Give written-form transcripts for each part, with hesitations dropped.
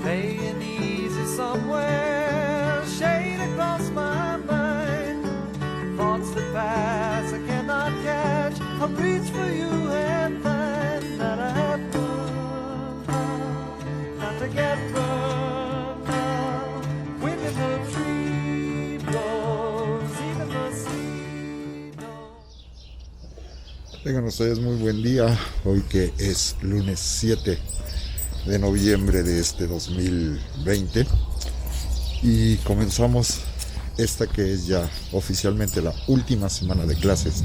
Laying easy somewhere, shade across my mind. Thoughts that pass I cannot catch. I'll reach for you and find that I have run out, not to get burned out. Wind in the tree blows, even the sea knows. Tengan ustedes muy buen día, hoy que es lunes 7 de noviembre de este 2020 y comenzamos esta que es ya oficialmente la última semana de clases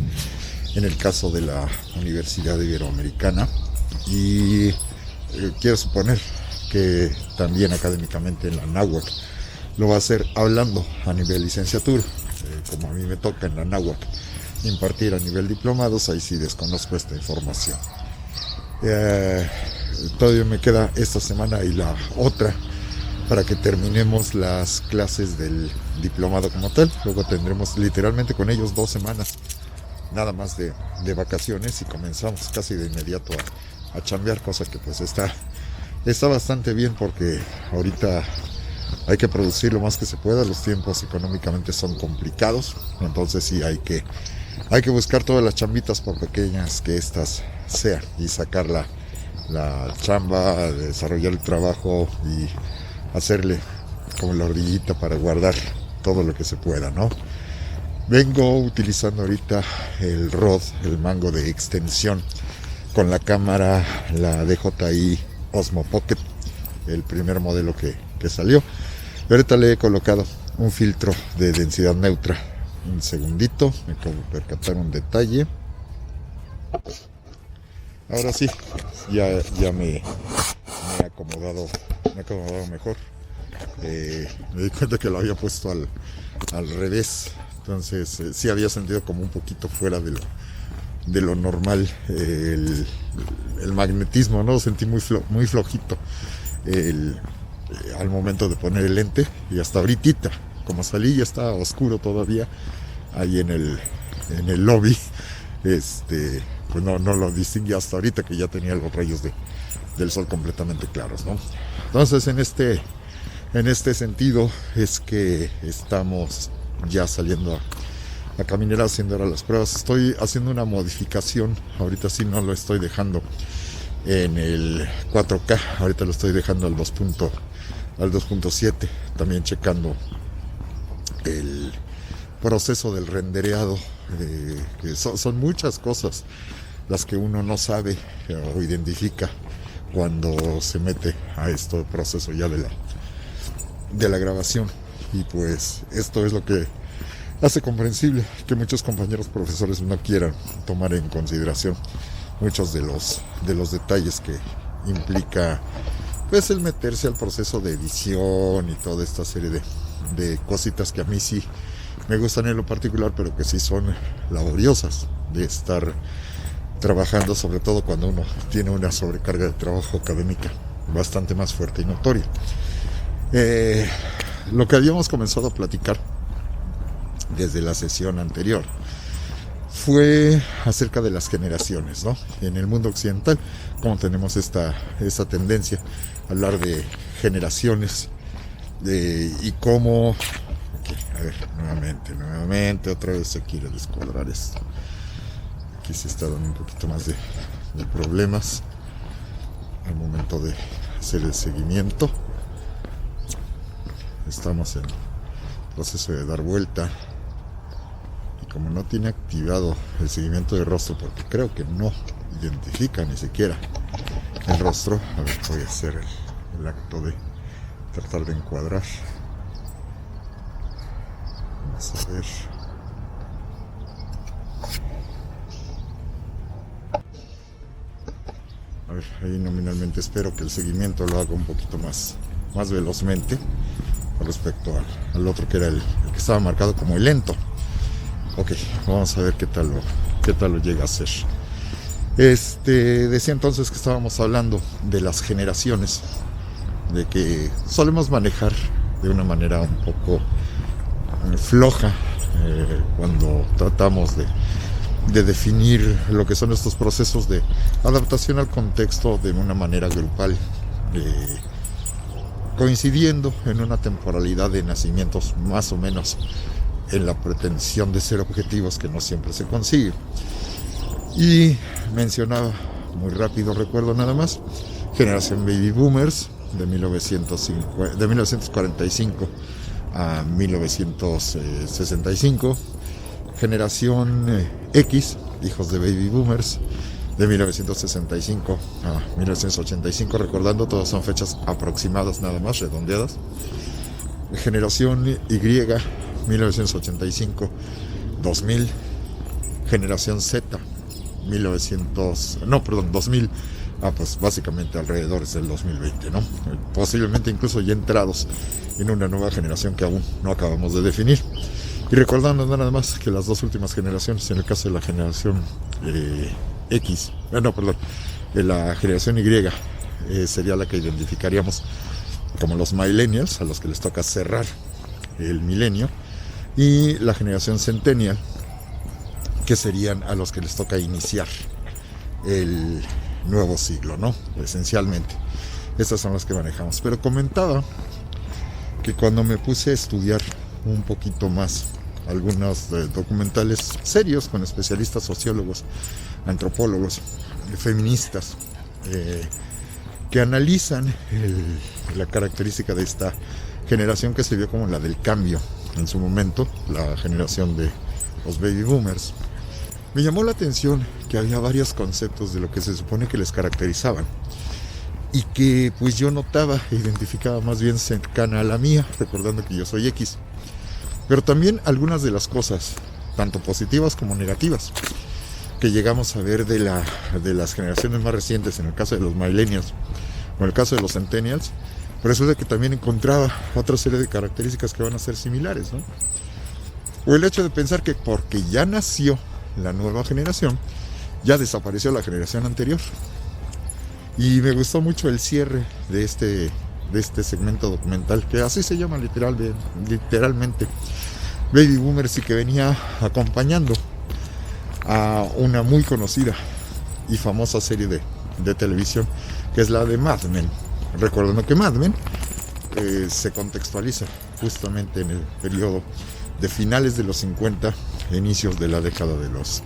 en el caso de la Universidad Iberoamericana y quiero suponer que también académicamente en la náhuatl lo va a hacer hablando a nivel licenciatura, como a mí me toca en la náhuatl impartir a nivel diplomados, ahí sí desconozco esta información. Todavía me queda esta semana y la otra para que terminemos las clases del diplomado como tal. Luego tendremos literalmente con ellos 2 semanas nada más de vacaciones y comenzamos casi de inmediato a chambear, cosa que pues está bastante bien porque ahorita hay que producir lo más que se pueda. Los tiempos económicamente son complicados, entonces sí hay que buscar todas las chambitas por pequeñas que estas sean y sacar la chamba, desarrollar el trabajo y hacerle como la orillita para guardar todo lo que se pueda, ¿no? Vengo utilizando ahorita el Rode, el mango de extensión con la cámara, la DJI Osmo Pocket, el primer modelo que salió. Y ahorita le he colocado un filtro de densidad neutra. Un segundito, me acabo de percatar un detalle. Ahora sí, ya me he acomodado mejor. Me di cuenta que lo había puesto al revés, entonces sí había sentido como un poquito fuera de lo normal el magnetismo, ¿no? Lo sentí muy flojito al momento de poner el lente, y hasta ahorita, como salí ya está oscuro todavía ahí en el lobby, pues no lo distinguí hasta ahorita que ya tenía los rayos del sol completamente claros, ¿no? Entonces en este sentido es que estamos ya saliendo a caminar, haciendo ahora las pruebas. Estoy haciendo una modificación, ahorita sí no lo estoy dejando en el 4K, ahorita lo estoy dejando al 2.7, también checando el proceso del rendereado, que son muchas cosas las que uno no sabe o identifica cuando se mete a este proceso ya de la grabación, y pues esto es lo que hace comprensible que muchos compañeros profesores no quieran tomar en consideración muchos de los detalles que implica pues el meterse al proceso de edición y toda esta serie de cositas que a mí sí me gustan en lo particular, pero que sí son laboriosas de estar trabajando, sobre todo cuando uno tiene una sobrecarga de trabajo académica bastante más fuerte y notoria. Lo que habíamos comenzado a platicar desde la sesión anterior fue acerca de las generaciones, ¿no? En el mundo occidental, como tenemos esta tendencia a hablar de generaciones, y cómo... Okay, a ver, nuevamente, otra vez se quiere descuadrar esto. Aquí se está dando un poquito más de problemas al momento de hacer el seguimiento. Estamos en proceso de dar vuelta, y como no tiene activado el seguimiento de rostro, porque creo que no identifica ni siquiera el rostro, a ver, voy a hacer el acto de tratar de encuadrar. Vamos a ver. A ver, ahí nominalmente espero que el seguimiento lo haga un poquito más velozmente con respecto al otro, que era el que estaba marcado como el lento. Ok, vamos a ver qué tal lo llega a hacer. Decía entonces que estábamos hablando de las generaciones, de que solemos manejar de una manera un poco floja cuando tratamos de definir lo que son estos procesos de adaptación al contexto de una manera grupal, coincidiendo en una temporalidad de nacimientos más o menos en la pretensión de ser objetivos que no siempre se consigue. Y mencionaba muy rápido, recuerdo nada más, generación Baby Boomers de 1945 a 1965, generación X, hijos de Baby Boomers, de 1965 a 1985, recordando, todas son fechas aproximadas nada más, redondeadas. Generación Y, 1985-2000, generación Z, 2000, pues básicamente alrededor del 2020, ¿no? Posiblemente incluso ya entrados en una nueva generación que aún no acabamos de definir. Y recordando nada más que las dos últimas generaciones, en el caso de la generación la generación Y, sería la que identificaríamos como los millennials, a los que les toca cerrar el milenio, y la generación centennial, que serían a los que les toca iniciar el nuevo siglo, ¿no? Esencialmente, estas son las que manejamos. Pero comentaba que cuando me puse a estudiar un poquito más algunos documentales serios con especialistas, sociólogos, antropólogos, feministas, que analizan la característica de esta generación que se vio como la del cambio en su momento, la generación de los baby boomers, me llamó la atención que había varios conceptos de lo que se supone que les caracterizaban y que pues yo notaba e identificaba más bien cercana a la mía, recordando que yo soy X, pero también algunas de las cosas, tanto positivas como negativas, que llegamos a ver de las generaciones más recientes, en el caso de los millennials o en el caso de los centennials, resulta que también encontraba otra serie de características que van a ser similares, ¿no? O el hecho de pensar que porque ya nació la nueva generación, ya desapareció la generación anterior. Y me gustó mucho el cierre de este segmento documental, que así se llama literalmente Baby Boomers, y que venía acompañando a una muy conocida y famosa serie de televisión, que es la de Mad Men. Recordando que Mad Men se contextualiza justamente en el periodo de finales de los 50, inicios de la década de los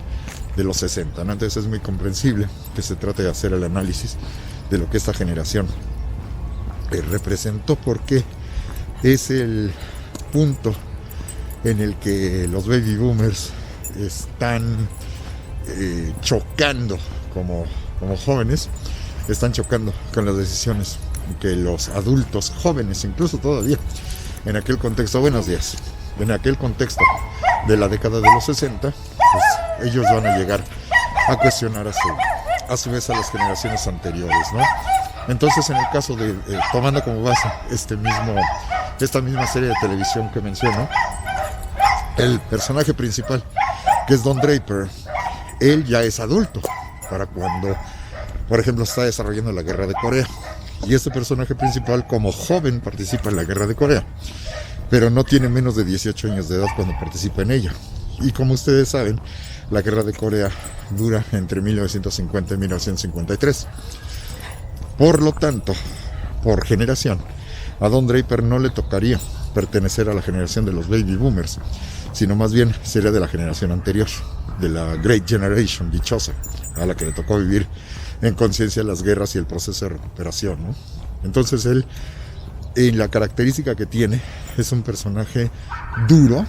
60, ¿no? Entonces es muy comprensible que se trate de hacer el análisis de lo que esta generación representó, porque es el punto en el que los baby boomers están chocando como jóvenes, están chocando con las decisiones que los adultos jóvenes, incluso todavía en aquel contexto, en aquel contexto de la década de los 60, pues ellos van a llegar a cuestionar a su vez a las generaciones anteriores, ¿no? Entonces, en el caso de, tomando como base esta misma serie de televisión que menciono, el personaje principal, que es Don Draper, él ya es adulto para cuando, por ejemplo, está desarrollando la guerra de Corea. Y este personaje principal, como joven, participa en la guerra de Corea, pero no tiene menos de 18 años de edad cuando participa en ella. Y como ustedes saben, la guerra de Corea dura entre 1950 y 1953. Por lo tanto, por generación, a Don Draper no le tocaría pertenecer a la generación de los baby boomers, sino más bien sería de la generación anterior, de la Great Generation dichosa, a la que le tocó vivir en conciencia las guerras y el proceso de recuperación, ¿no? Entonces él, en la característica que tiene, es un personaje duro,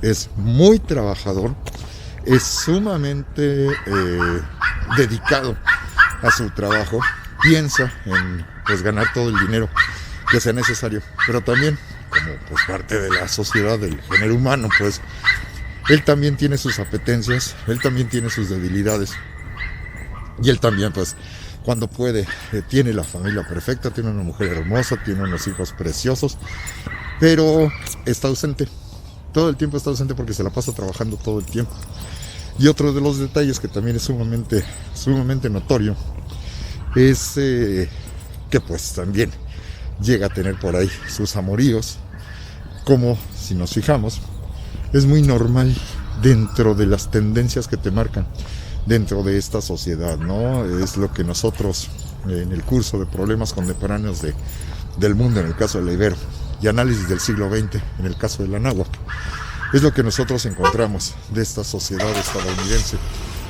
es muy trabajador, es sumamente dedicado a su trabajo, piensa en pues ganar todo el dinero que sea necesario, pero también como pues parte de la sociedad, del género humano, pues él también tiene sus apetencias, él también tiene sus debilidades, y él también pues cuando puede tiene la familia perfecta, tiene una mujer hermosa, tiene unos hijos preciosos, pero está ausente, todo el tiempo está ausente porque se la pasa trabajando todo el tiempo. Y otro de los detalles que también es sumamente notorio es que pues también llega a tener por ahí sus amoríos, como si nos fijamos es muy normal dentro de las tendencias que te marcan dentro de esta sociedad, ¿no? Es lo que nosotros en el curso de problemas contemporáneos del mundo, en el caso de la Ibero, y análisis del siglo XX, en el caso de la náhuatl, es lo que nosotros encontramos de esta sociedad estadounidense,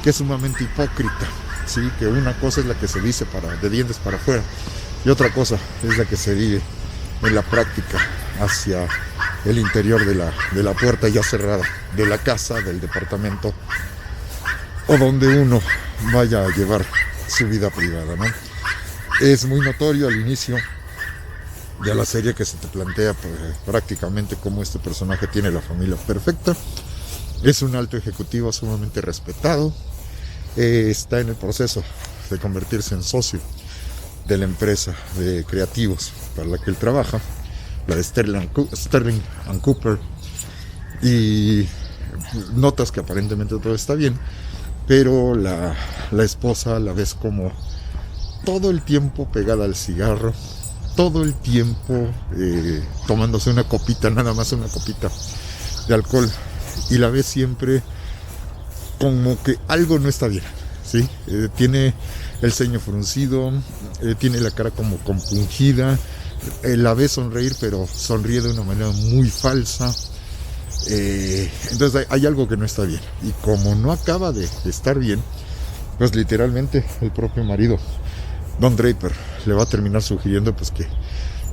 que es sumamente hipócrita, ¿sí? Que una cosa es la que se dice de dientes para afuera, y otra cosa es la que se vive en la práctica hacia el interior de la puerta ya cerrada, de la casa, del departamento, o donde uno vaya a llevar su vida privada, ¿no? Es muy notorio al inicio de la serie que se te plantea pues, prácticamente cómo este personaje tiene la familia perfecta. Es un alto ejecutivo sumamente respetado. Está en el proceso de convertirse en socio de la empresa de creativos para la que él trabaja, la de Sterling and Cooper. Y notas que aparentemente todo está bien, pero la esposa la ves como todo el tiempo pegada al cigarro, todo el tiempo tomándose una copita, nada más una copita de alcohol, y la ves siempre como que algo no está bien, ¿sí? Tiene el ceño fruncido, tiene la cara como compungida, la ves sonreír, pero sonríe de una manera muy falsa. Entonces hay algo que no está bien, y como no acaba de estar bien, pues literalmente el propio marido, Don Draper, le va a terminar sugiriendo pues que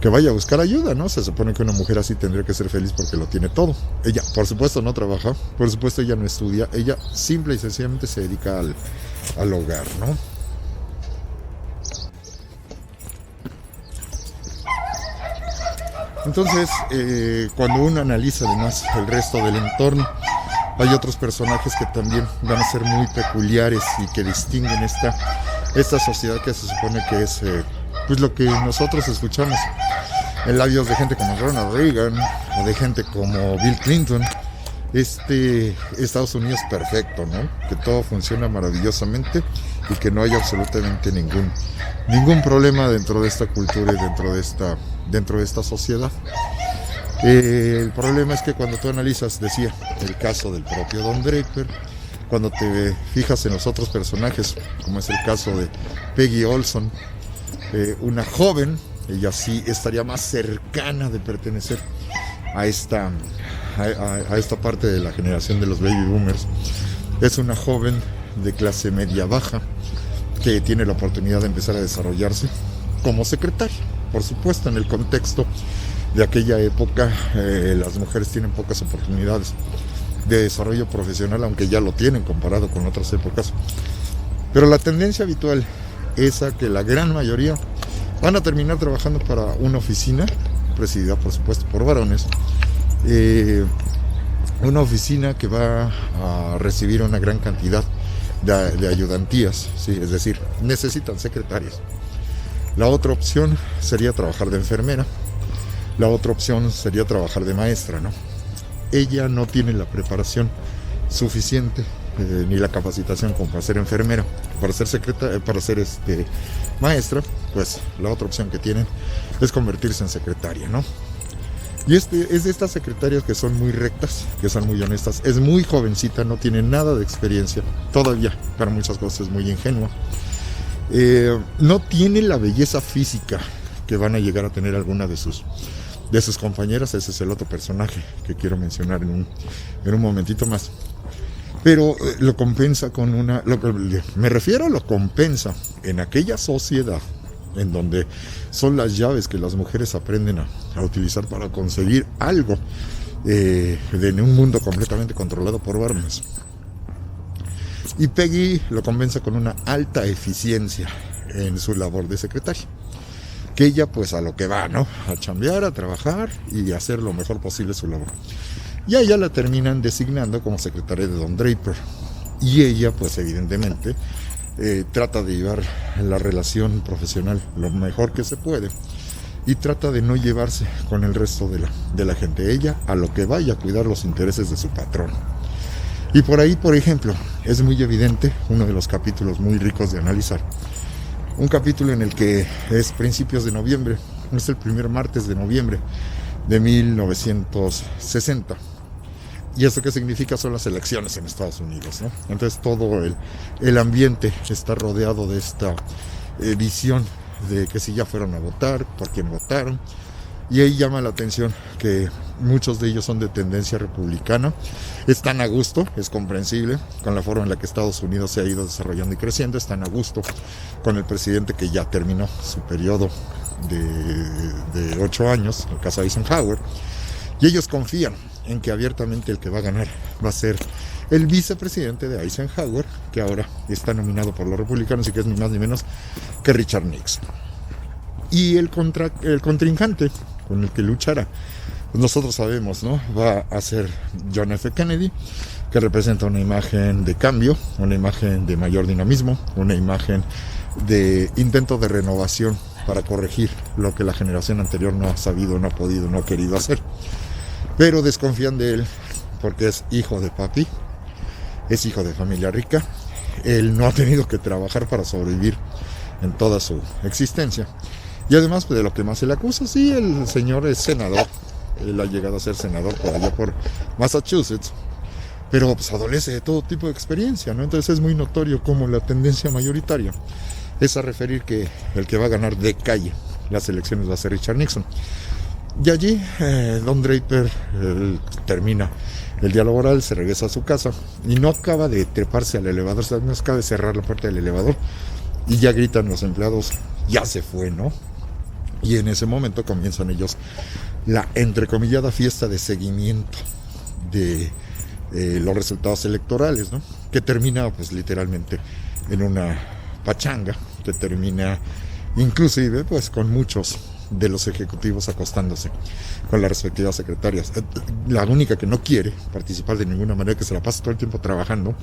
vaya a buscar ayuda, ¿no? Se supone que una mujer así tendría que ser feliz porque lo tiene todo. Ella, por supuesto, no trabaja, por supuesto, ella no estudia, ella simple y sencillamente se dedica al hogar, ¿no? Entonces, cuando uno analiza además el resto del entorno, hay otros personajes que también van a ser muy peculiares y que distinguen esta sociedad que se supone que es pues lo que nosotros escuchamos en labios de gente como Ronald Reagan o de gente como Bill Clinton. Estados Unidos perfecto, ¿no? Que todo funciona maravillosamente y que no hay absolutamente ningún problema dentro de esta cultura y dentro de esta sociedad. El problema es que cuando tú analizas, decía, el caso del propio Don Draper, cuando te fijas en los otros personajes, como es el caso de Peggy Olson, una joven, ella sí estaría más cercana de pertenecer a esta parte de la generación de los baby boomers. Es una joven de clase media baja que tiene la oportunidad de empezar a desarrollarse como secretaria. Por supuesto, en el contexto de aquella época, las mujeres tienen pocas oportunidades de desarrollo profesional, aunque ya lo tienen comparado con otras épocas. Pero la tendencia habitual es a que la gran mayoría van a terminar trabajando para una oficina, presidida por supuesto por varones, una oficina que va a recibir una gran cantidad de ayudantías, ¿sí? Es decir, necesitan secretarias. La otra opción sería trabajar de enfermera, la otra opción sería trabajar de maestra, ¿no? Ella no tiene la preparación suficiente ni la capacitación como para ser enfermera, para ser maestra. Pues la otra opción que tienen es convertirse en secretaria, ¿no? Y es de estas secretarias que son muy rectas, que son muy honestas. Es muy jovencita, no tiene nada de experiencia, todavía para muchas cosas es muy ingenua. No tiene la belleza física que van a llegar a tener alguna de sus compañeras. Ese es el otro personaje que quiero mencionar en un momentito más. Pero lo compensa con lo compensa en aquella sociedad en donde son las llaves que las mujeres aprenden a utilizar para conseguir algo en un mundo completamente controlado por varones. Y Peggy lo compensa con una alta eficiencia en su labor de secretaria, que ella pues a lo que va, ¿no? A chambear, a trabajar y a hacer lo mejor posible su labor. Y a ella la terminan designando como secretaria de Don Draper. Y ella pues evidentemente trata de llevar la relación profesional lo mejor que se puede y trata de no llevarse con el resto de la gente. Ella a lo que vaya a cuidar los intereses de su patrón. Y por ahí, por ejemplo, es muy evidente uno de los capítulos muy ricos de analizar. Un capítulo en el que es principios de noviembre, es el primer martes de noviembre de 1960. ¿Y esto qué significa? Son las elecciones en Estados Unidos, ¿no? Entonces todo el ambiente está rodeado de esta visión de que si ya fueron a votar, por quién votaron. Y ahí llama la atención que muchos de ellos son de tendencia republicana. Están a gusto, es comprensible, con la forma en la que Estados Unidos se ha ido desarrollando y creciendo. Están a gusto con el presidente que ya terminó su periodo de 8 años, en el caso de Eisenhower. Y ellos confían en que abiertamente el que va a ganar va a ser el vicepresidente de Eisenhower, que ahora está nominado por los republicanos y que es ni más ni menos que Richard Nixon. Y el contrincante con el que luchará, pues nosotros sabemos, ¿no? Va a ser John F. Kennedy, que representa una imagen de cambio, una imagen de mayor dinamismo, una imagen de intento de renovación para corregir lo que la generación anterior no ha sabido, no ha podido, no ha querido hacer. Pero desconfían de él porque es hijo de papi, es hijo de familia rica, él no ha tenido que trabajar para sobrevivir en toda su existencia. Y además, pues, de lo que más se le acusa, sí, el señor es senador, él ha llegado a ser senador por allá por Massachusetts, pero pues adolece de todo tipo de experiencia, ¿no? Entonces es muy notorio como la tendencia mayoritaria es a referir que el que va a ganar de calle las elecciones va a ser Richard Nixon. Y allí Don Draper termina el día laboral, se regresa a su casa y no acaba de treparse al elevador, no acaba de cerrar la puerta del elevador y ya gritan los empleados, ya se fue, ¿no? Y en ese momento comienzan ellos la entrecomillada fiesta de seguimiento de los resultados electorales, ¿no? Que termina pues literalmente en una pachanga, que termina inclusive pues con muchos de los ejecutivos acostándose con las respectivas secretarias. La única que no quiere participar de ninguna manera, que se la pasa todo el tiempo trabajando,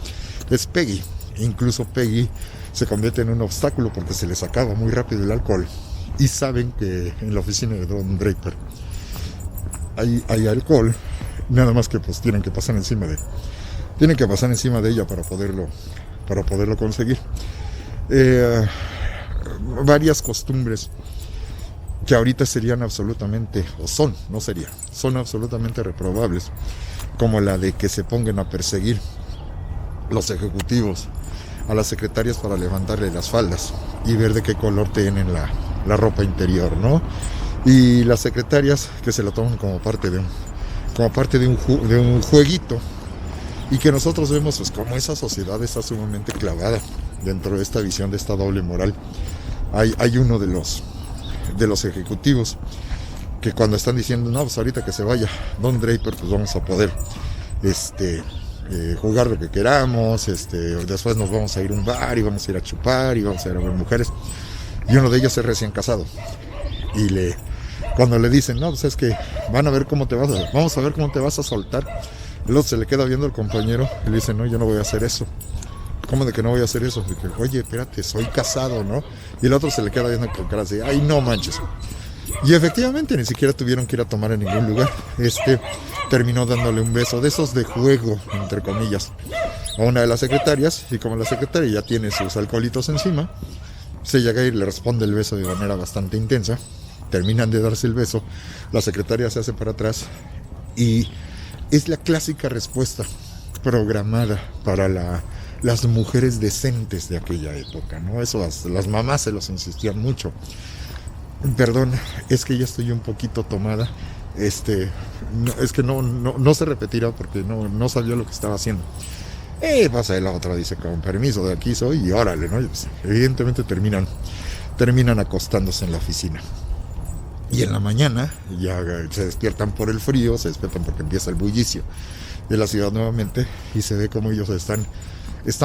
es Peggy. Incluso Peggy se convierte en un obstáculo porque se les acaba muy rápido el alcohol y saben que en la oficina de Don Draper hay alcohol, nada más que pues tienen que pasar encima de ella para poderlo conseguir. Varias costumbres que ahorita serían absolutamente, son absolutamente reprobables, como la de que se pongan a perseguir los ejecutivos a las secretarias para levantarle las faldas y ver de qué color tienen la ropa interior, ¿no? Y las secretarias que se lo toman como parte de un jueguito, y que nosotros vemos pues como esa sociedad está sumamente clavada dentro de esta visión de esta doble moral. Hay uno de los ejecutivos que cuando están diciendo, no, pues ahorita que se vaya Don Draper, pues vamos a poder jugar lo que queramos, después nos vamos a ir a un bar y vamos a ir a chupar y vamos a ir a ver mujeres, y uno de ellos es recién casado y cuando le dicen, no, pues es que vamos a ver cómo te vas a soltar, el otro se le queda viendo al compañero y le dice, no, yo no voy a hacer eso. ¿Cómo de que no voy a hacer eso? De que, oye, espérate, soy casado, ¿no? Y el otro se le queda viendo con cara así, ay, no manches. Y efectivamente ni siquiera tuvieron que ir a tomar en ningún lugar. Terminó dándole un beso de esos de juego, entre comillas, a una de las secretarias, y como la secretaria ya tiene sus alcoholitos encima, se llega y le responde el beso de manera bastante intensa. Terminan de darse el beso, la secretaria se hace para atrás y es la clásica respuesta programada para las mujeres decentes de aquella época, ¿no? Eso las mamás se los insistían mucho. Perdón, es que ya estoy un poquito tomada. Es que no se repetirá porque no sabía lo que estaba haciendo. Pasa de la otra, dice, con permiso, de aquí soy, y órale, ¿no? Pues, evidentemente terminan acostándose en la oficina. Y en la mañana ya se despiertan por el frío, se despiertan porque empieza el bullicio de la ciudad nuevamente, y se ve como ellos están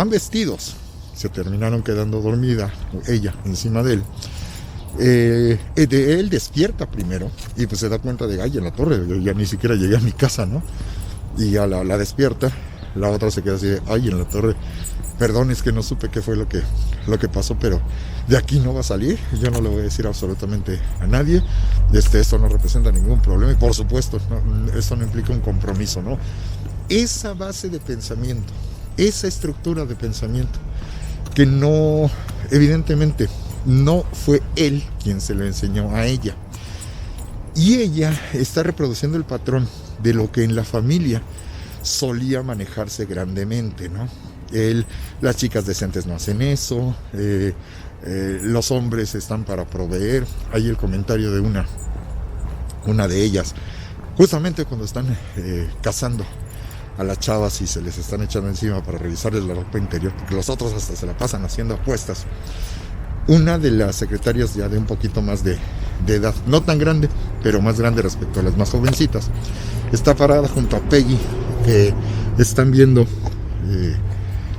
vestidos. Se terminaron quedando dormida ella encima de él. Él despierta primero y pues se da cuenta de, ay, en la torre, yo ya ni siquiera llegué a mi casa, ¿no? Y ya la despierta, la otra se queda así de, ay, en la torre, perdón, es que no supe qué fue lo que pasó, pero de aquí no va a salir, yo no le voy a decir absolutamente a nadie, esto no representa ningún problema, y por supuesto, esto no implica un compromiso, ¿no? Esa base de pensamiento, esa estructura de pensamiento, que no, evidentemente, no fue él quien se lo enseñó a ella. Y ella está reproduciendo el patrón de lo que en la familia solía manejarse grandemente, ¿no? Las chicas decentes no hacen eso, los hombres están para proveer. Hay el comentario de una de ellas, justamente cuando están cazando a las chavas y se les están echando encima para revisarles la ropa interior, porque los otros hasta se la pasan haciendo apuestas. Una de las secretarias, ya de un poquito más de edad, no tan grande, pero más grande respecto a las más jovencitas, está parada junto a Peggy, que están viendo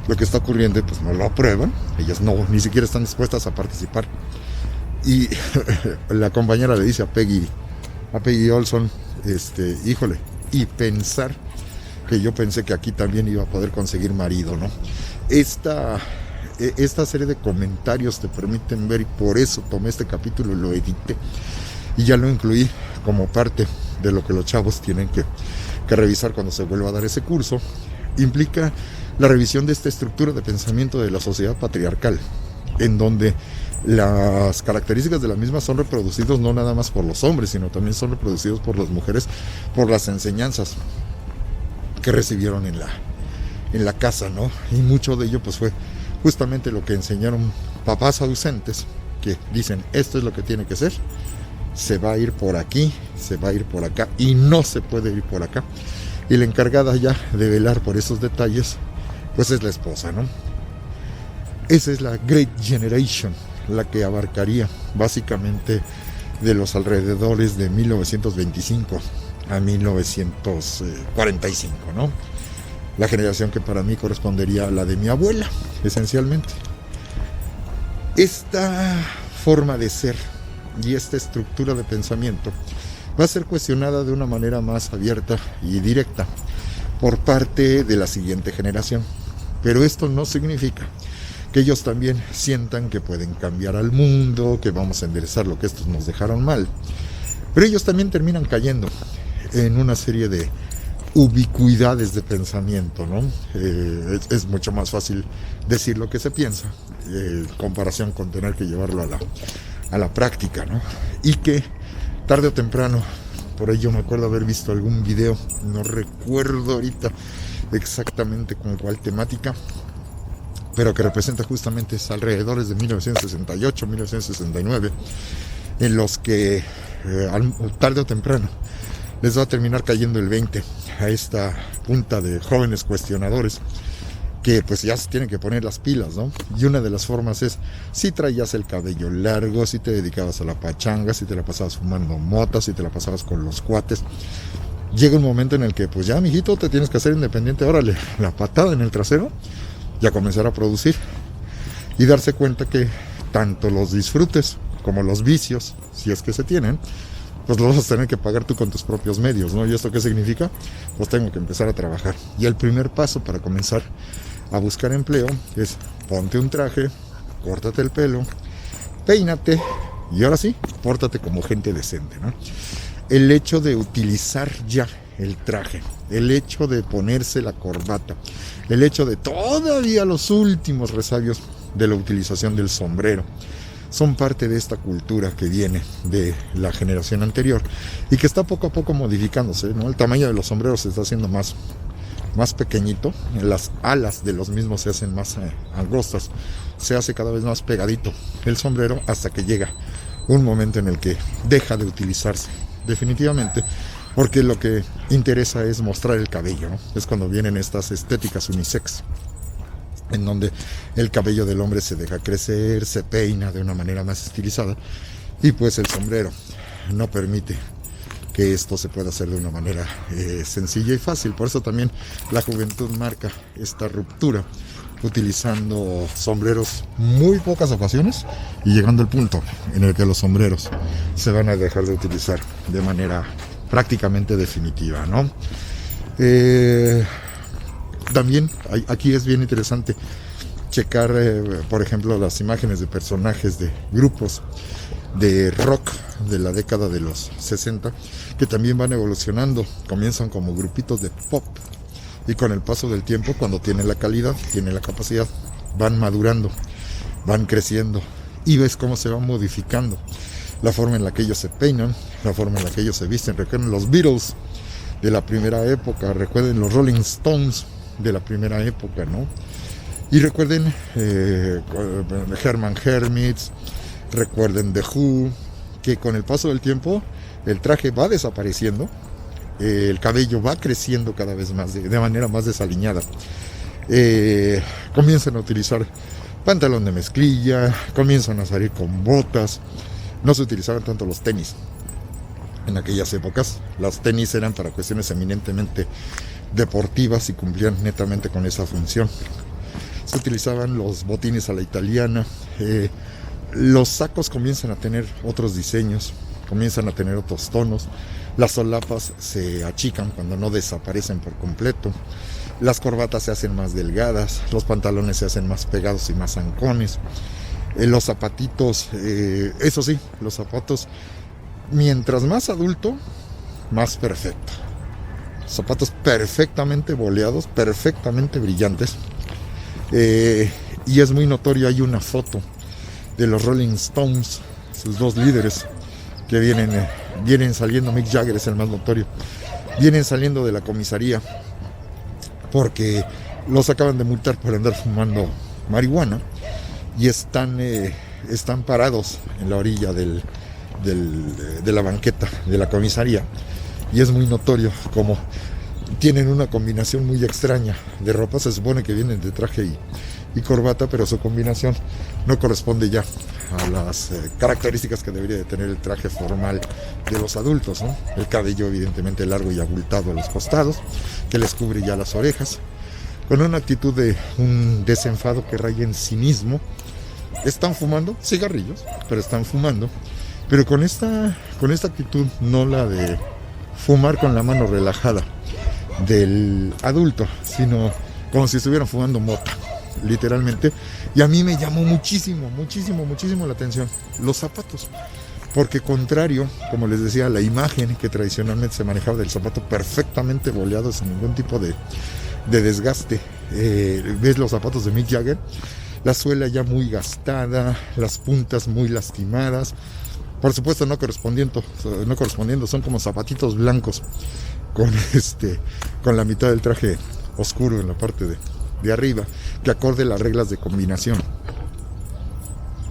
lo que está ocurriendo, pues no lo aprueban, ellas no, ni siquiera están dispuestas a participar. Y la compañera le dice a Peggy Olson, híjole, y pensar que yo pensé que aquí también iba a poder conseguir marido, ¿no? Esta serie de comentarios te permiten ver, y por eso tomé este capítulo y lo edité y ya lo incluí como parte de lo que los chavos tienen que revisar cuando se vuelva a dar ese curso. Implica la revisión de esta estructura de pensamiento de la sociedad patriarcal, en donde las características de la misma son reproducidos no nada más por los hombres, sino también son reproducidos por las mujeres, por las enseñanzas que recibieron en la casa, ¿no? Y mucho de ello pues fue justamente lo que enseñaron papás ausentes, que dicen, esto es lo que tiene que ser, se va a ir por aquí, se va a ir por acá, y no se puede ir por acá. Y la encargada ya de velar por esos detalles, pues es la esposa, ¿no? Esa es la Great Generation, la que abarcaría básicamente de los alrededores de 1925 a 1945, ¿no? La generación que para mí correspondería a la de mi abuela, esencialmente. Esta forma de ser y esta estructura de pensamiento va a ser cuestionada de una manera más abierta y directa por parte de la siguiente generación. Pero esto no significa que ellos también sientan que pueden cambiar al mundo, que vamos a enderezar lo que estos nos dejaron mal. Pero ellos también terminan cayendo en una serie de ubicuidades de pensamiento, ¿no? Es mucho más fácil decir lo que se piensa en comparación con tener que llevarlo a la práctica, ¿no? Y que tarde o temprano, por ello me acuerdo haber visto algún video, no recuerdo ahorita exactamente con cuál temática, pero que representa justamente alrededores de 1968, 1969, en los que tarde o temprano les va a terminar cayendo el 20 a esta punta de jóvenes cuestionadores que pues ya se tienen que poner las pilas, ¿no? Y una de las formas es, si traías el cabello largo, si te dedicabas a la pachanga, si te la pasabas fumando motas, si te la pasabas con los cuates, llega un momento en el que pues ya, mijito, te tienes que hacer independiente, órale, la patada en el trasero, y a comenzar a producir y darse cuenta que tanto los disfrutes como los vicios, si es que se tienen, pues los vas a tener que pagar tú con tus propios medios, ¿no? ¿Y esto qué significa? Pues tengo que empezar a trabajar. Y el primer paso para comenzar a buscar empleo es ponte un traje, córtate el pelo, peínate y ahora sí, pórtate como gente decente, ¿no? El hecho de utilizar ya el traje, el hecho de ponerse la corbata, el hecho de todavía los últimos resabios de la utilización del sombrero, son parte de esta cultura que viene de la generación anterior y que está poco a poco modificándose, ¿no? El tamaño de los sombreros se está haciendo más pequeñito, las alas de los mismos se hacen más angostas, se hace cada vez más pegadito el sombrero hasta que llega un momento en el que deja de utilizarse definitivamente, porque lo que interesa es mostrar el cabello, ¿no? Es cuando vienen estas estéticas unisex, en donde el cabello del hombre se deja crecer, se peina de una manera más estilizada, y pues el sombrero no permite que esto se pueda hacer de una manera sencilla y fácil. Por eso también la juventud marca esta ruptura, utilizando sombreros muy pocas ocasiones y llegando al punto en el que los sombreros se van a dejar de utilizar de manera prácticamente definitiva, ¿no? También aquí es bien interesante checar, por ejemplo, las imágenes de personajes de grupos de rock de la década de los 60, que también van evolucionando. Comienzan como grupitos de pop y con el paso del tiempo, cuando tienen la calidad, tienen la capacidad, van madurando, van creciendo y ves cómo se va modificando la forma en la que ellos se peinan, la forma en la que ellos se visten. Recuerden los Beatles, de la primera época, recuerden los Rolling Stones de la primera época, ¿no? Y recuerden Herman Hermits, recuerden The Who, que con el paso del tiempo el traje va desapareciendo, el cabello va creciendo cada vez más, de manera más desaliñada. Comienzan a utilizar pantalón de mezclilla, comienzan a salir con botas, no se utilizaban tanto los tenis. En aquellas épocas, las tenis eran para cuestiones eminentemente deportivas y cumplían netamente con esa función. Se utilizaban los botines a la italiana, los sacos comienzan a tener otros diseños, comienzan a tener otros tonos, las solapas se achican cuando no desaparecen por completo, las corbatas se hacen más delgadas, los pantalones se hacen más pegados y más zancones, los zapatitos, eso sí, los zapatos, mientras más adulto, más perfecto. Zapatos perfectamente boleados, perfectamente brillantes. Y es muy notorio, hay una foto de los Rolling Stones, sus dos líderes, que vienen saliendo. Mick Jagger es el más notorio. Vienen saliendo de la comisaría porque los acaban de multar por andar fumando marihuana y están parados en la orilla de la banqueta de la comisaría, y es muy notorio como tienen una combinación muy extraña de ropa. Se supone que vienen de traje y corbata, pero su combinación no corresponde ya a las características que debería de tener el traje formal de los adultos, ¿no? El cabello evidentemente largo y abultado a los costados, que les cubre ya las orejas, con una actitud de un desenfado que raya en cinismo. Están fumando cigarrillos, pero están fumando, pero con esta actitud, no la de fumar con la mano relajada del adulto, sino como si estuvieran fumando mota, literalmente. Y a mí me llamó muchísimo la atención los zapatos, porque contrario, como les decía, a la imagen que tradicionalmente se manejaba del zapato perfectamente boleado sin ningún tipo de desgaste, ves los zapatos de Mick Jagger, la suela ya muy gastada, las puntas muy lastimadas, por supuesto no correspondiendo, son como zapatitos blancos con la mitad del traje oscuro en la parte de arriba, que acorde las reglas de combinación.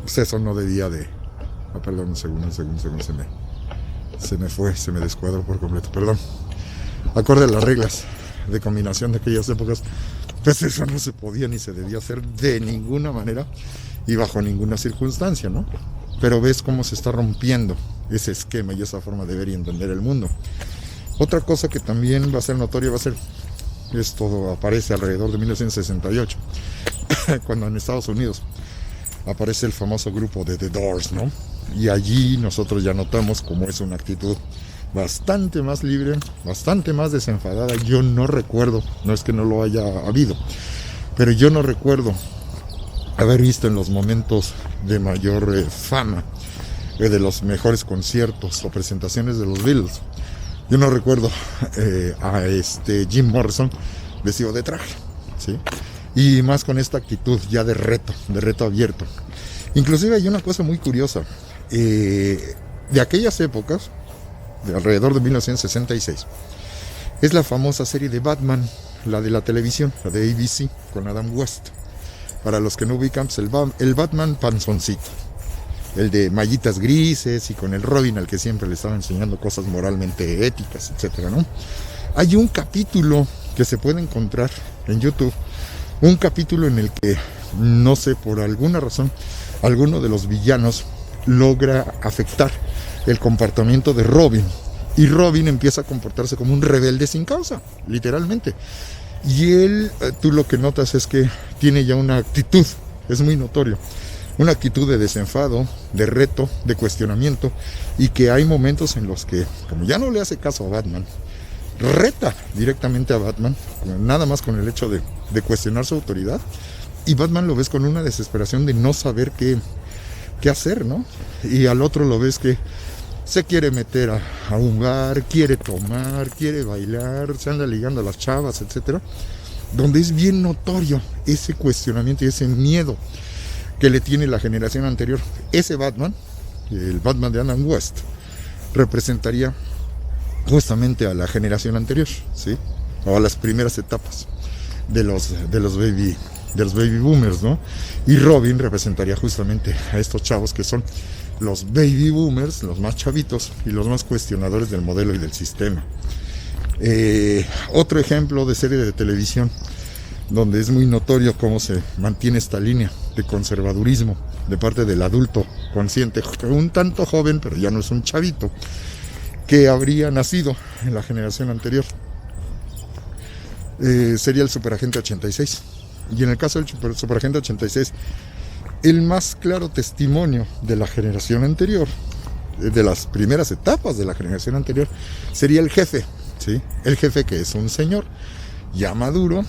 Pues eso no debía de... perdón, un segundo, se me descuadró por completo, perdón. Acorde a las reglas de combinación de aquellas épocas, pues eso no se podía ni se debía hacer de ninguna manera y bajo ninguna circunstancia, ¿no? Pero ves cómo se está rompiendo ese esquema y esa forma de ver y entender el mundo. Otra cosa que también va a ser notoria esto aparece alrededor de 1968, cuando en Estados Unidos aparece el famoso grupo de The Doors, ¿no? Y allí nosotros ya notamos cómo es una actitud bastante más libre, bastante más desenfadada. Yo no recuerdo, no es que no lo haya habido, pero yo no recuerdo haber visto en los momentos de mayor fama, de los mejores conciertos o presentaciones de los Beatles, yo no recuerdo a Jim Morrison vestido de traje, ¿sí? Y más con esta actitud ya de reto abierto. Inclusive hay una cosa muy curiosa, de aquellas épocas, de alrededor de 1966, es la famosa serie de Batman, la de la televisión, la de ABC, con Adam West. Para los que no ubican, pues el Batman panzoncito, el de mallitas grises y con el Robin al que siempre le estaba enseñando cosas moralmente éticas, etcétera, ¿no? Hay un capítulo que se puede encontrar en YouTube, un capítulo en el que, no sé, por alguna razón, alguno de los villanos logra afectar el comportamiento de Robin, y Robin empieza a comportarse como un rebelde sin causa, literalmente. Y él, tú lo que notas es que tiene ya una actitud, es muy notorio, una actitud de desenfado, de reto, de cuestionamiento, y que hay momentos en los que, como ya no le hace caso a Batman, reta directamente a Batman, nada más con el hecho de cuestionar su autoridad, y Batman lo ves con una desesperación de no saber qué hacer, ¿no? Y al otro lo ves que se quiere meter a un bar, quiere tomar, quiere bailar, se anda ligando a las chavas, etcétera, donde es bien notorio ese cuestionamiento y ese miedo que le tiene la generación anterior. Ese Batman, el Batman de Adam West, representaría justamente a la generación anterior, ¿sí? O a las primeras etapas de los baby boomers, ¿no? Y Robin representaría justamente a estos chavos que son los baby boomers, los más chavitos y los más cuestionadores del modelo y del sistema. Otro ejemplo de serie de televisión donde es muy notorio cómo se mantiene esta línea de conservadurismo de parte del adulto consciente, un tanto joven, pero ya no es un chavito, que habría nacido en la generación anterior. Sería el Superagente 86. Y en el caso del Superagente 86, el más claro testimonio de la generación anterior, de las primeras etapas de la generación anterior, sería el jefe, ¿sí? El jefe, que es un señor ya maduro,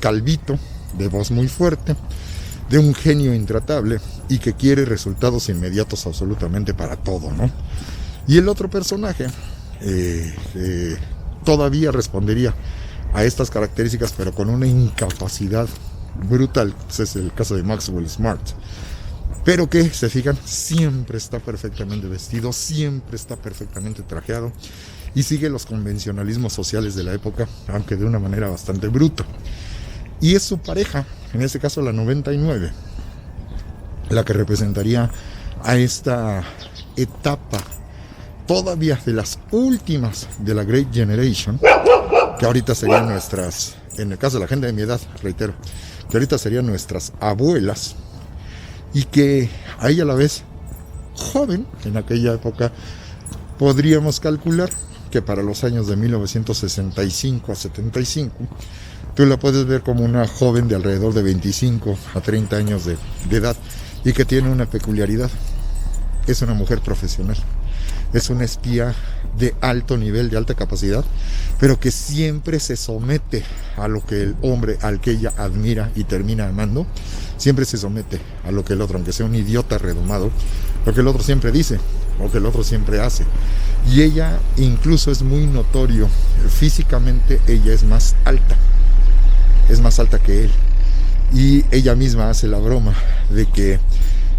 calvito, de voz muy fuerte, de un genio intratable y que quiere resultados inmediatos absolutamente para todo, ¿no? Y el otro personaje todavía respondería a estas características, pero con una incapacidad brutal. Ese es el caso de Maxwell Smart, pero que, se fijan, siempre está perfectamente vestido, siempre está perfectamente trajeado y sigue los convencionalismos sociales de la época, aunque de una manera bastante bruta. Y es su pareja, en este caso la 99, la que representaría a esta etapa todavía de las últimas de la Great Generation, que ahorita serían nuestras, en el caso de la gente de mi edad, reitero, que ahorita serían nuestras abuelas, y que a ella a la vez joven, en aquella época podríamos calcular que para los años de 1965 a 75, tú la puedes ver como una joven de alrededor de 25 a 30 años de edad, y que tiene una peculiaridad: es una mujer profesional, es una espía de alto nivel, de alta capacidad, pero que siempre se somete a lo que el hombre al que ella admira y termina amando, siempre se somete a lo que el otro, aunque sea un idiota redomado, lo que el otro siempre dice, o que el otro siempre hace. Y ella incluso es muy notorio, físicamente ella es más alta que él. Y ella misma hace la broma de que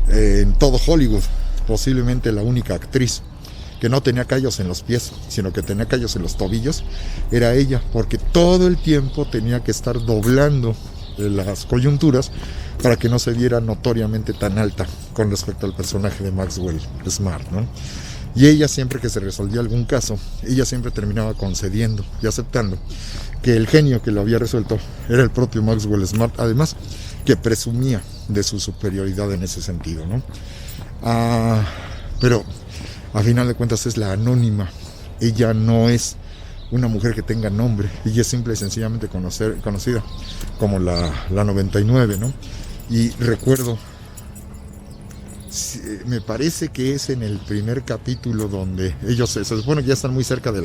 en todo Hollywood, posiblemente la única actriz que no tenía callos en los pies, sino que tenía callos en los tobillos, era ella, porque todo el tiempo tenía que estar doblando las coyunturas para que no se viera notoriamente tan alta con respecto al personaje de Maxwell Smart, ¿no? Y ella, siempre que se resolvía algún caso, ella siempre terminaba concediendo y aceptando que el genio que lo había resuelto era el propio Maxwell Smart, además que presumía de su superioridad en ese sentido, ¿no? Pero a final de cuentas es la anónima. Ella no es una mujer que tenga nombre, ella es simple y sencillamente conocida como la 99, ¿no? Y recuerdo, me parece que es en el primer capítulo donde ellos se supone que ya están muy cerca de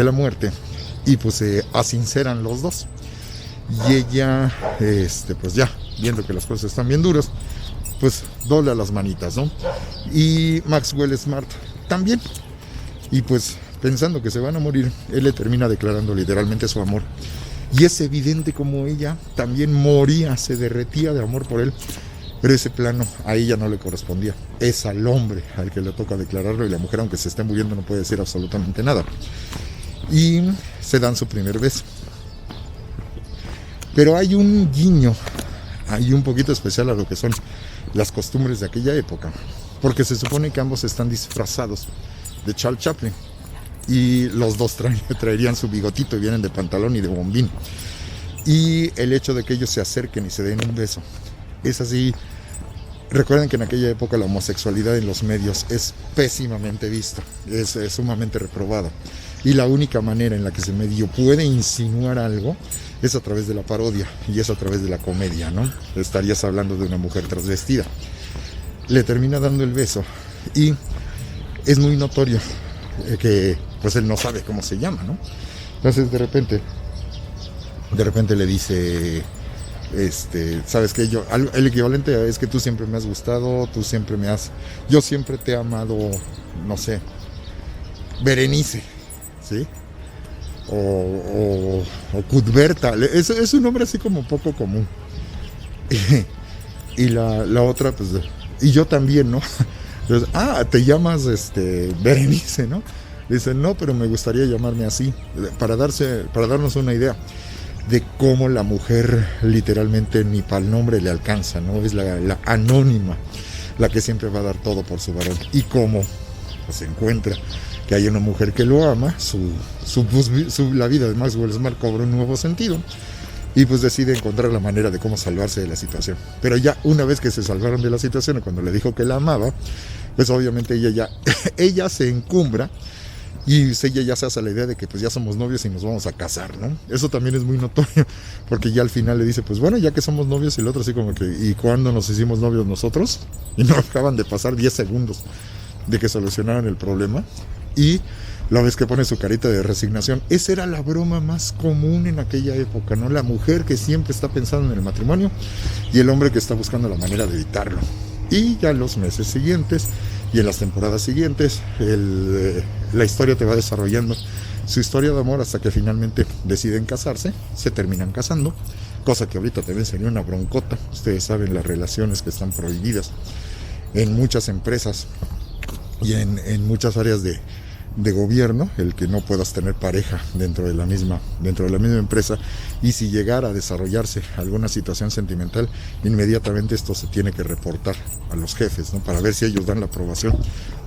la muerte, y pues se asinceran los dos, y ella pues ya viendo que las cosas están bien duras, pues dobla las manitas, ¿no? Y Maxwell Smart también, y pues pensando que se van a morir, él le termina declarando literalmente su amor, y es evidente como ella también moría, se derretía de amor por él. Pero ese plano a ella no le correspondía, es al hombre al que le toca declararlo, y la mujer, aunque se esté muriendo, no puede decir absolutamente nada. Y se dan su primer beso. Pero hay un guiño ahí un poquito especial a lo que son las costumbres de aquella época, porque se supone que ambos están disfrazados de Charles Chaplin, y los dos traerían su bigotito y vienen de pantalón y de bombín. Y el hecho de que ellos se acerquen y se den un beso es así. Recuerden que en aquella época la homosexualidad en los medios es pésimamente vista, es sumamente reprobada, y la única manera en la que se medio puede insinuar algo es a través de la parodia, y es a través de la comedia, ¿no? Estarías hablando de una mujer transvestida. Le termina dando el beso, y es muy notorio que pues él no sabe cómo se llama, ¿no? Entonces de repente le dice: sabes que el equivalente es que tú siempre me has gustado, yo siempre te he amado, no sé, Berenice, ¿sí? O Cuthberta, es un nombre así como poco común. Y la otra, pues, y yo también, ¿no? Entonces, te llamas Berenice, ¿no? Dice, no, pero me gustaría llamarme así, para darnos una idea de cómo la mujer literalmente ni para el nombre le alcanza, ¿no? Es la anónima, la que siempre va a dar todo por su varón. Y cómo pues, se encuentra que hay una mujer que lo ama, la vida de Maxwell Smart cobra un nuevo sentido y pues decide encontrar la manera de cómo salvarse de la situación. Pero ya una vez que se salvaron de la situación, cuando le dijo que la amaba, pues obviamente ella se encumbra y ella ya se hace la idea de que pues ya somos novios y nos vamos a casar, ¿no? Eso también es muy notorio, porque ya al final le dice, pues bueno, ya que somos novios, y el otro así como que, ¿y cuándo nos hicimos novios nosotros? Y no acaban de pasar 10 segundos de que solucionaron el problema, y la vez que pone su carita de resignación. Esa era la broma más común en aquella época, ¿no? La mujer que siempre está pensando en el matrimonio y el hombre que está buscando la manera de evitarlo. Y ya en los meses siguientes y en las temporadas siguientes la historia te va desarrollando su historia de amor hasta que finalmente deciden casarse, se terminan casando, cosa que ahorita también sería una broncota. Ustedes saben las relaciones que están prohibidas en muchas empresas y en muchas áreas de gobierno, el que no puedas tener pareja dentro de la misma empresa, y si llegara a desarrollarse alguna situación sentimental, inmediatamente esto se tiene que reportar a los jefes, ¿no? Para ver si ellos dan la aprobación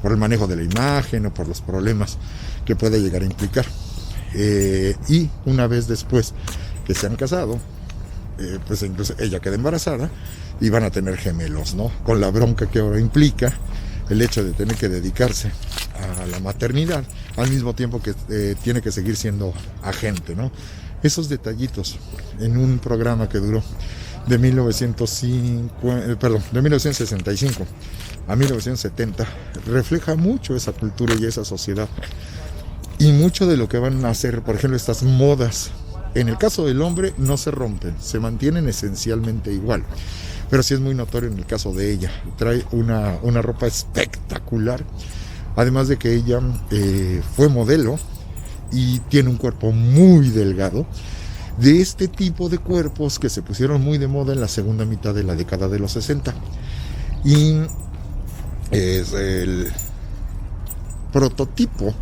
por el manejo de la imagen o por los problemas que puede llegar a implicar. Y una vez después que se han casado, pues incluso ella queda embarazada y van a tener gemelos, ¿no? Con la bronca que ahora implica el hecho de tener que dedicarse a la maternidad al mismo tiempo que tiene que seguir siendo agente, ¿no? Esos detallitos en un programa que duró de 1965 a 1970 refleja mucho esa cultura y esa sociedad, y mucho de lo que van a hacer, por ejemplo, estas modas. En el caso del hombre no se rompen, se mantienen esencialmente igual. Pero sí es muy notorio en el caso de ella. Trae una ropa espectacular. Además de que ella fue modelo y tiene un cuerpo muy delgado. De este tipo de cuerpos que se pusieron muy de moda en la segunda mitad de la década de los 60. Y es el prototipo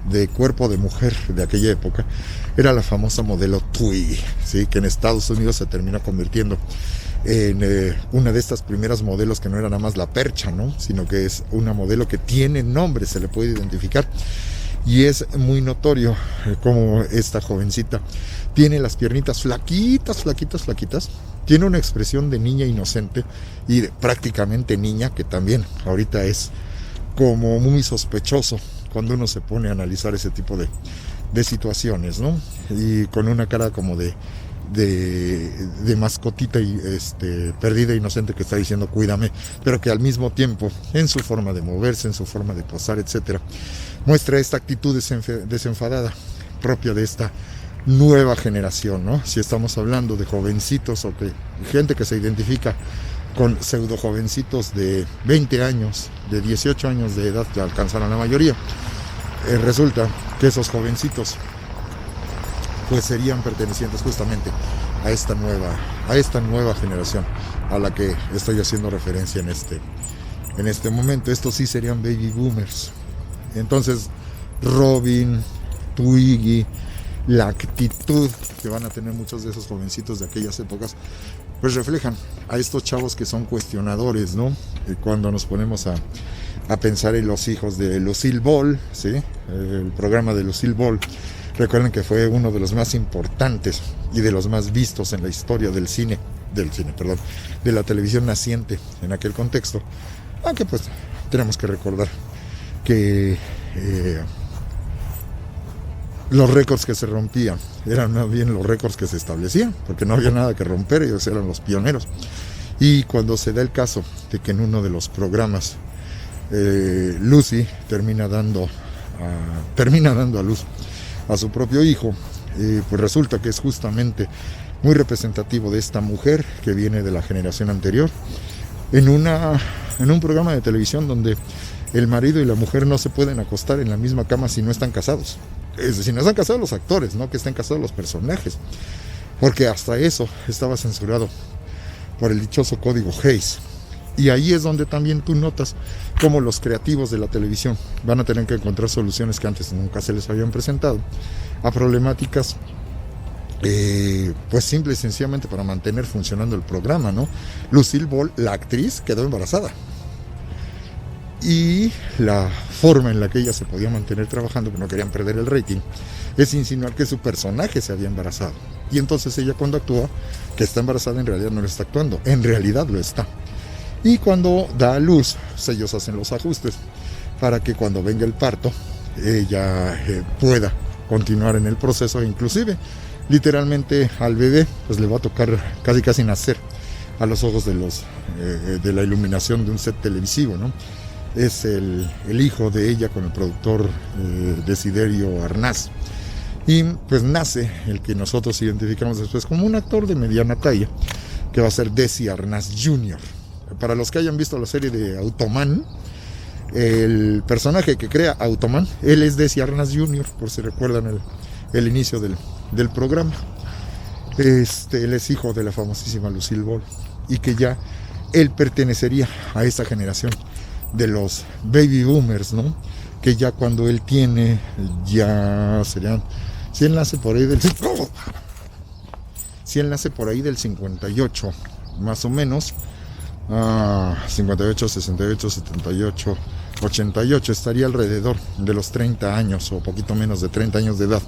de cuerpo de mujer de aquella época. Era la famosa modelo Twiggy, ¿sí? Que en Estados Unidos se termina convirtiendo en una de estas primeras modelos que no era nada más la percha, ¿no? Sino que es una modelo que tiene nombre, se le puede identificar. Y es muy notorio como esta jovencita tiene las piernitas flaquitas, tiene una expresión de niña inocente y prácticamente niña, que también ahorita es como muy sospechoso cuando uno se pone a analizar ese tipo de situaciones, ¿no? Y con una cara como de mascotita y perdida, inocente, que está diciendo cuídame, pero que al mismo tiempo en su forma de moverse, en su forma de posar, etcétera, muestra esta actitud desenfadada propia de esta nueva generación, ¿no? Si estamos hablando de jovencitos o de gente que se identifica con pseudo jovencitos de 20 años, de 18 años de edad, que alcanzaron la mayoría, resulta que esos jovencitos pues serían pertenecientes justamente a esta nueva generación a la que estoy haciendo referencia en este momento. Estos sí serían baby boomers. Entonces Robin, Twiggy, la actitud que van a tener muchos de esos jovencitos de aquellas épocas, pues reflejan a estos chavos que son cuestionadores, ¿no? Cuando nos ponemos a pensar en los hijos de Lucille Ball, ¿sí? El programa de Lucille Ball, recuerden que fue uno de los más importantes y de los más vistos en la historia de la televisión naciente en aquel contexto. Aunque pues tenemos que recordar que los récords que se rompían eran más bien los récords que se establecían, porque no había nada que romper, ellos eran los pioneros. Y cuando se da el caso de que en uno de los programas Lucy termina dando a luz a su propio hijo, pues resulta que es justamente muy representativo de esta mujer que viene de la generación anterior, en un programa de televisión donde el marido y la mujer no se pueden acostar en la misma cama si no están casados. Es decir, no están casados los actores, no que estén casados los personajes, porque hasta eso estaba censurado por el dichoso código Hays. Y ahí es donde también tú notas cómo los creativos de la televisión van a tener que encontrar soluciones que antes nunca se les habían presentado a problemáticas, pues simple y sencillamente para mantener funcionando el programa, ¿no? Lucille Ball, la actriz, quedó embarazada. Y la forma en la que ella se podía mantener trabajando, que no querían perder el rating, es insinuar que su personaje se había embarazado. Y entonces ella, cuando actúa que está embarazada, en realidad no lo está actuando, en realidad lo está. Y cuando da a luz, pues ellos hacen los ajustes para que cuando venga el parto ella pueda continuar en el proceso, e inclusive literalmente al bebé pues le va a tocar casi nacer a los ojos de la iluminación de un set televisivo, ¿no? Es el hijo de ella con el productor Desiderio Arnaz. Y pues nace el que nosotros identificamos después como un actor de mediana talla, que va a ser Desi Arnaz Jr. Para los que hayan visto la serie de Automan, el personaje que crea Automan, él es Desi Arnaz Jr., por si recuerdan el inicio del programa. Él es hijo de la famosísima Lucille Ball, y que ya él pertenecería a esa generación de los baby boomers, ¿no? Que ya cuando él tiene, ya serían, si él nace por ahí del 58, más o menos, 58, 68, 78, 88, estaría alrededor de los 30 años o poquito menos de 30 años de edad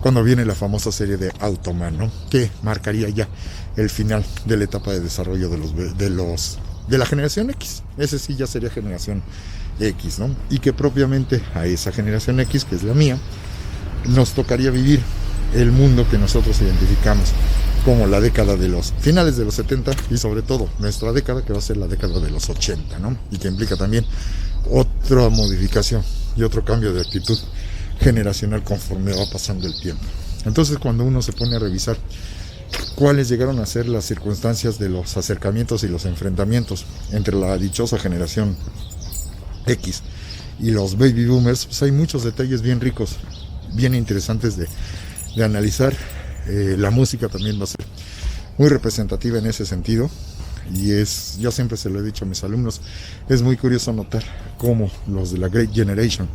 cuando viene la famosa serie de Automan, ¿no? Que marcaría ya el final de la etapa de desarrollo de la generación X. Ese sí ya sería generación X, ¿no? Y que propiamente a esa generación X, que es la mía, nos tocaría vivir el mundo que nosotros identificamos como la década de los finales de los 70 y sobre todo nuestra década, que va a ser la década de los 80, ¿no? Y que implica también otra modificación y otro cambio de actitud generacional conforme va pasando el tiempo. Entonces, cuando uno se pone a revisar cuáles llegaron a ser las circunstancias de los acercamientos y los enfrentamientos entre la dichosa generación X y los baby boomers, pues hay muchos detalles bien ricos, bien interesantes de analizar. La música también va a ser muy representativa en ese sentido, y yo siempre se lo he dicho a mis alumnos, es muy curioso notar cómo los de la Great Generation,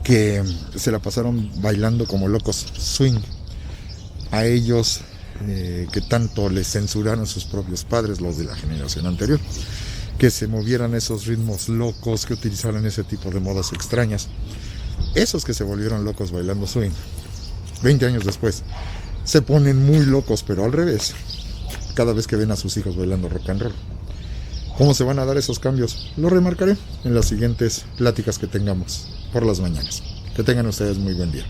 que se la pasaron bailando como locos swing, a ellos que tanto les censuraron sus propios padres, los de la generación anterior, que se movieran esos ritmos locos, que utilizaran ese tipo de modas extrañas, esos que se volvieron locos bailando swing, 20 años después se ponen muy locos, pero al revés, cada vez que ven a sus hijos bailando rock and roll. ¿Cómo se van a dar esos cambios? Lo remarcaré en las siguientes pláticas que tengamos por las mañanas. Que tengan ustedes muy buen día.